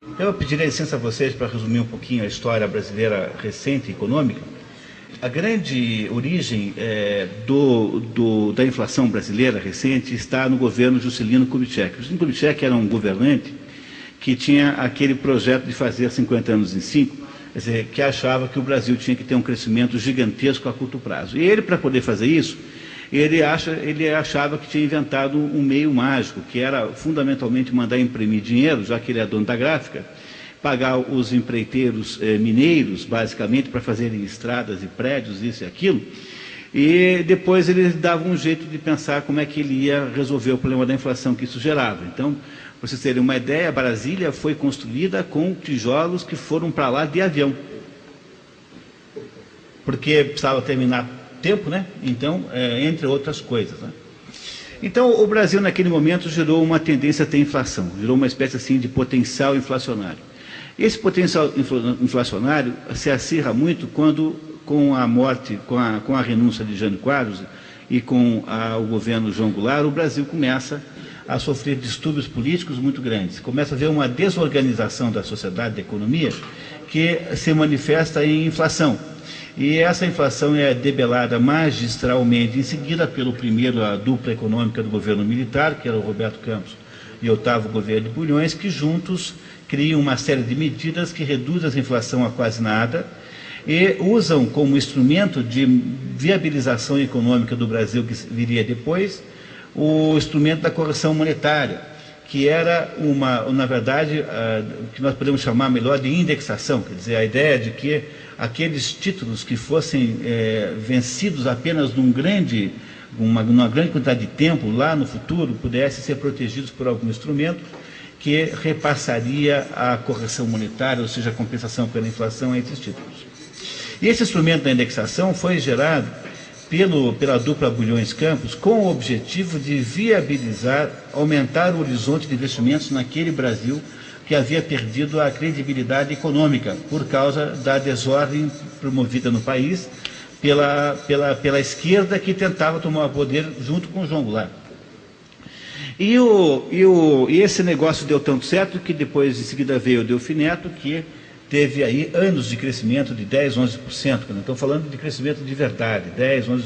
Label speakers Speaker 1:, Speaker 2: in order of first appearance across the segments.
Speaker 1: Então, eu pediria licença a vocês para resumir um pouquinho a história brasileira recente, econômica. A grande origem da inflação brasileira recente está no governo Juscelino Kubitschek. Juscelino Kubitschek era um governante que tinha aquele projeto de fazer 50 anos em 5, quer dizer, que achava que o Brasil tinha que ter um crescimento gigantesco a curto prazo. E ele, para poder fazer isso, ele achava que tinha inventado um meio mágico, que era fundamentalmente mandar imprimir dinheiro, já que ele é dono da gráfica, pagar os empreiteiros mineiros, basicamente, para fazerem estradas e prédios, isso e aquilo, e depois ele dava um jeito de pensar como é que ele ia resolver o problema da inflação que isso gerava. Então, para vocês terem uma ideia, Brasília foi construída com tijolos que foram para lá de avião, porque precisava terminar tempo, né? Então, entre outras coisas, né? Então, o Brasil, naquele momento, gerou uma tendência a ter inflação, gerou uma espécie assim de potencial inflacionário. Esse potencial inflacionário se acirra muito quando, com a morte, com a renúncia de Jânio Quadros e com o governo João Goulart, o Brasil começa a sofrer distúrbios políticos muito grandes. Começa a haver uma desorganização da sociedade, da economia, que se manifesta em inflação. E essa inflação é debelada magistralmente em seguida pelo primeiro, a dupla econômica do governo militar, que era o Roberto Campos e Otávio Gouveia de Bulhões, que juntos criam uma série de medidas que reduzem a inflação a quase nada e usam como instrumento de viabilização econômica do Brasil, que viria depois, o instrumento da correção monetária, que era na verdade, que nós podemos chamar melhor de indexação, quer dizer, a ideia de que aqueles títulos que fossem vencidos apenas numa grande quantidade de tempo, lá no futuro, pudessem ser protegidos por algum instrumento que repassaria a correção monetária, ou seja, a compensação pela inflação a esses títulos. E esse instrumento da indexação foi gerado pela dupla Bulhões-Campos com o objetivo de viabilizar, aumentar o horizonte de investimentos naquele Brasil que havia perdido a credibilidade econômica por causa da desordem promovida no país pela esquerda, que tentava tomar o poder junto com o João Goulart. E esse negócio deu tanto certo que depois, em seguida, veio o Delfim Neto, que teve aí anos de crescimento de 10%, 11%, não estou falando de crescimento de verdade, 10%,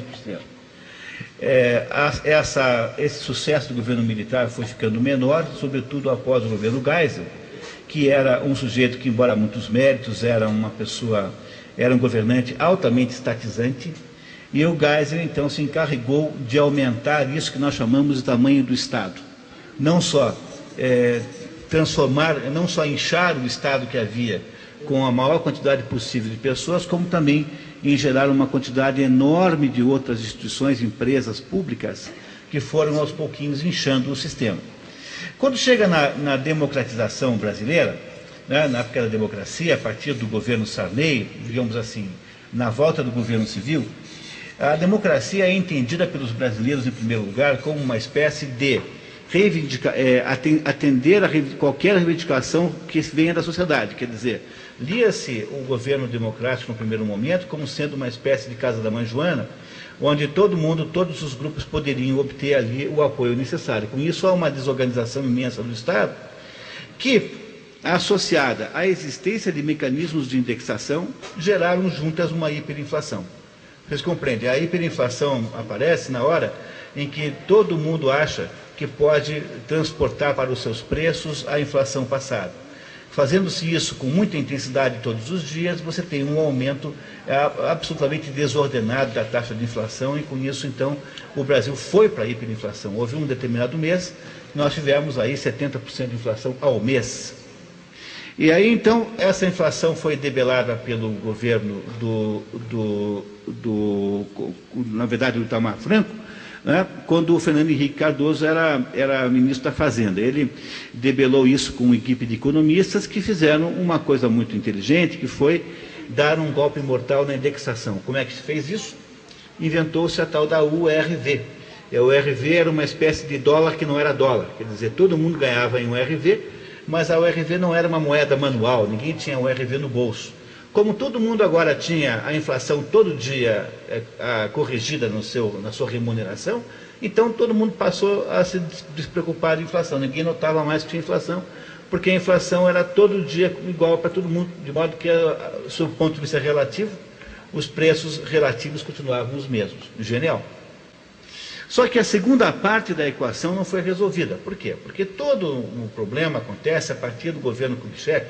Speaker 1: 11%. Esse sucesso do governo militar foi ficando menor, sobretudo após o governo Geisel, que era um sujeito que, embora muitos méritos, era um governante altamente estatizante, e o Geisel, então, se encarregou de aumentar isso que nós chamamos de tamanho do Estado. Não só não só inchar o Estado que havia com a maior quantidade possível de pessoas, como também em gerar uma quantidade enorme de outras instituições, empresas públicas, que foram aos pouquinhos inchando o sistema. Quando chega na democratização brasileira, né, na época da democracia, a partir do governo Sarney, digamos assim, na volta do governo civil, a democracia é entendida pelos brasileiros, em primeiro lugar, como uma espécie de atender a qualquer reivindicação que venha da sociedade. Quer dizer, lia-se o governo democrático no primeiro momento como sendo uma espécie de casa da mãe Joana, onde todos os grupos poderiam obter ali o apoio necessário. Com isso, há uma desorganização imensa do Estado, que, associada à existência de mecanismos de indexação, geraram juntas uma hiperinflação. Vocês compreendem? A hiperinflação aparece na hora em que todo mundo acha que pode transportar para os seus preços a inflação passada. Fazendo-se isso com muita intensidade todos os dias, você tem um aumento absolutamente desordenado da taxa de inflação, e com isso, então, o Brasil foi para a hiperinflação. Houve um determinado mês, nós tivemos aí 70% de inflação ao mês. E aí, então, essa inflação foi debelada pelo governo na verdade, do Itamar Franco, né, quando o Fernando Henrique Cardoso era ministro da Fazenda. Ele debelou isso com uma equipe de economistas que fizeram uma coisa muito inteligente, que foi dar um golpe mortal na indexação. Como é que se fez isso? Inventou-se a tal da URV. A URV era uma espécie de dólar que não era dólar, quer dizer, todo mundo ganhava em URV, mas a URV não era uma moeda manual, ninguém tinha URV no bolso. Como todo mundo agora tinha a inflação todo dia corrigida na sua remuneração, então todo mundo passou a se despreocupar de inflação. Ninguém notava mais que tinha inflação, porque a inflação era todo dia igual para todo mundo, de modo que, sob o ponto de vista relativo, os preços relativos continuavam os mesmos. Genial. Só que a segunda parte da equação não foi resolvida. Por quê? Porque todo o problema acontece a partir do governo Kubitschek,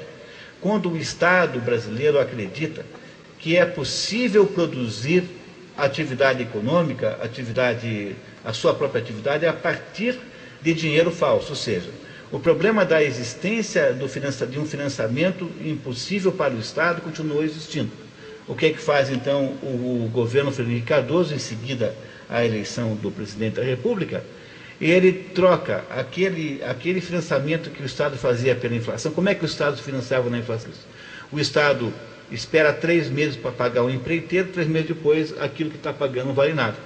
Speaker 1: quando o Estado brasileiro acredita que é possível produzir atividade econômica, a sua própria atividade, a partir de dinheiro falso. Ou seja, o problema da existência de um financiamento impossível para o Estado continuou existindo. O que é que faz, então, o governo Fernando Henrique Cardoso, em seguida à eleição do presidente da República? Ele troca aquele financiamento que o Estado fazia pela inflação. Como é que o Estado financiava na inflação? O Estado espera 3 meses para pagar o empreiteiro, 3 meses depois, aquilo que está pagando não vale nada.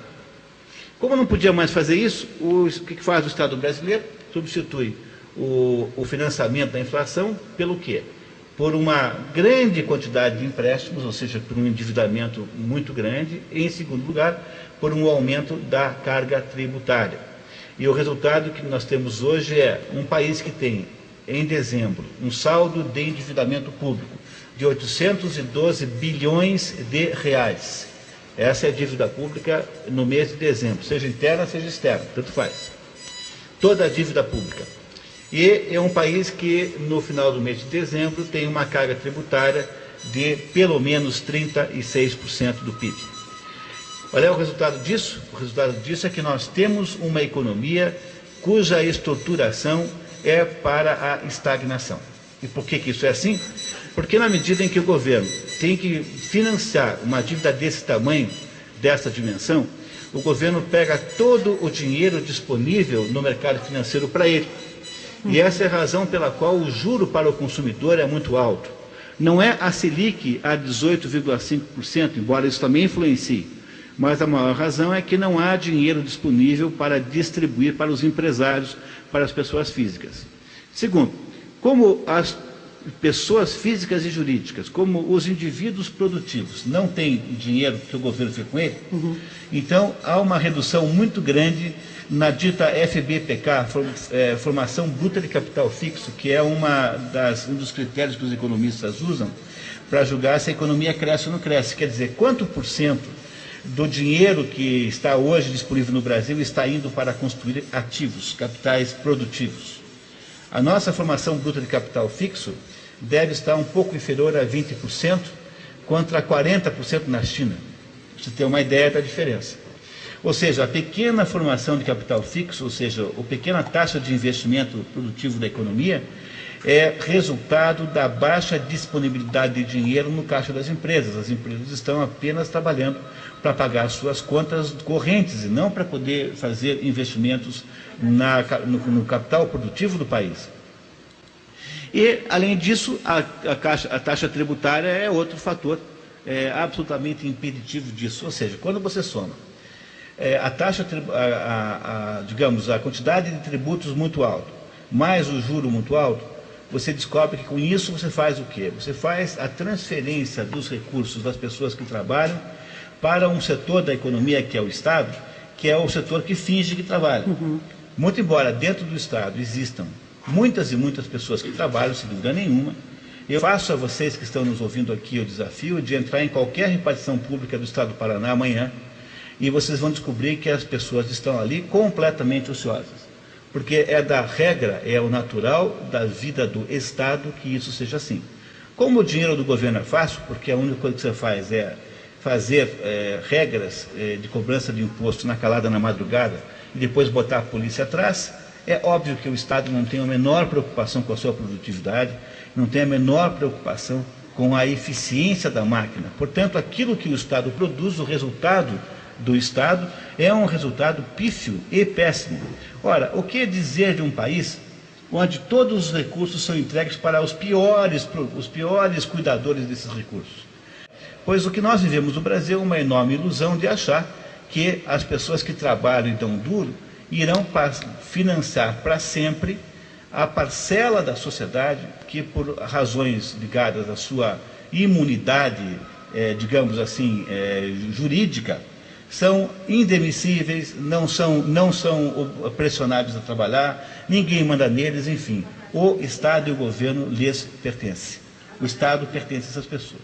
Speaker 1: Como não podia mais fazer isso, o que faz o Estado brasileiro? Substitui o financiamento da inflação pelo quê? Por uma grande quantidade de empréstimos, ou seja, por um endividamento muito grande, e, em segundo lugar, por um aumento da carga tributária. E o resultado que nós temos hoje é um país que tem, em dezembro, um saldo de endividamento público de 812 bilhões de reais. Essa é a dívida pública no mês de dezembro, seja interna, seja externa, tanto faz. Toda a dívida pública. E é um país que, no final do mês de dezembro, tem uma carga tributária de pelo menos 36% do PIB. Olha o resultado disso? O resultado disso é que nós temos uma economia cuja estruturação é para a estagnação. E por que isso é assim? Porque na medida em que o governo tem que financiar uma dívida desse tamanho, dessa dimensão, o governo pega todo o dinheiro disponível no mercado financeiro para ele. E essa é a razão pela qual o juro para o consumidor é muito alto. Não é a Selic a 18,5%, embora isso também influencie, mas a maior razão é que não há dinheiro disponível para distribuir para os empresários, para as pessoas físicas. Segundo, como as pessoas físicas e jurídicas, como os indivíduos produtivos não têm dinheiro que o governo fica com ele, então há uma redução muito grande na dita FBPK, Formação Bruta de Capital Fixo, que é um dos critérios que os economistas usam para julgar se a economia cresce ou não cresce. Quer dizer, quanto por cento do dinheiro que está hoje disponível no Brasil está indo para construir ativos, capitais produtivos. A nossa formação bruta de capital fixo deve estar um pouco inferior a 20%, contra 40% na China. Para você ter uma ideia da diferença. Ou seja, a pequena formação de capital fixo, ou seja, a pequena taxa de investimento produtivo da economia, é resultado da baixa disponibilidade de dinheiro no caixa das empresas. As empresas estão apenas trabalhando para pagar suas contas correntes e não para poder fazer investimentos no capital produtivo do país. E, além disso, a taxa tributária é outro fator absolutamente impeditivo disso. Ou seja, quando você soma digamos, a quantidade de tributos muito alto, mais o juro muito alto, você descobre que com isso você faz o quê? Você faz a transferência dos recursos das pessoas que trabalham para um setor da economia que é o Estado, que é o setor que finge que trabalha. Muito embora dentro do Estado existam muitas e muitas pessoas que trabalham, sem dúvida nenhuma, eu faço a vocês que estão nos ouvindo aqui o desafio de entrar em qualquer repartição pública do Estado do Paraná amanhã, e vocês vão descobrir que as pessoas estão ali completamente ociosas. Porque é da regra, é o natural da vida do Estado que isso seja assim. Como o dinheiro do governo é fácil, porque a única coisa que você faz é fazer regras de cobrança de imposto na calada, na madrugada, e depois botar a polícia atrás, é óbvio que o Estado não tem a menor preocupação com a sua produtividade, não tem a menor preocupação com a eficiência da máquina. Portanto, aquilo que o Estado produz, o resultado do Estado, é um resultado pífio e péssimo. Ora, o que dizer de um país onde todos os recursos são entregues para os piores cuidadores desses recursos? Pois o que nós vivemos no Brasil é uma enorme ilusão de achar que as pessoas que trabalham e dão duro irão financiar para sempre a parcela da sociedade que, por razões ligadas à sua imunidade, digamos assim, jurídica, são indemissíveis, não são pressionados a trabalhar, ninguém manda neles, enfim. o Estado e o governo lhes pertencem. O Estado pertence a essas pessoas.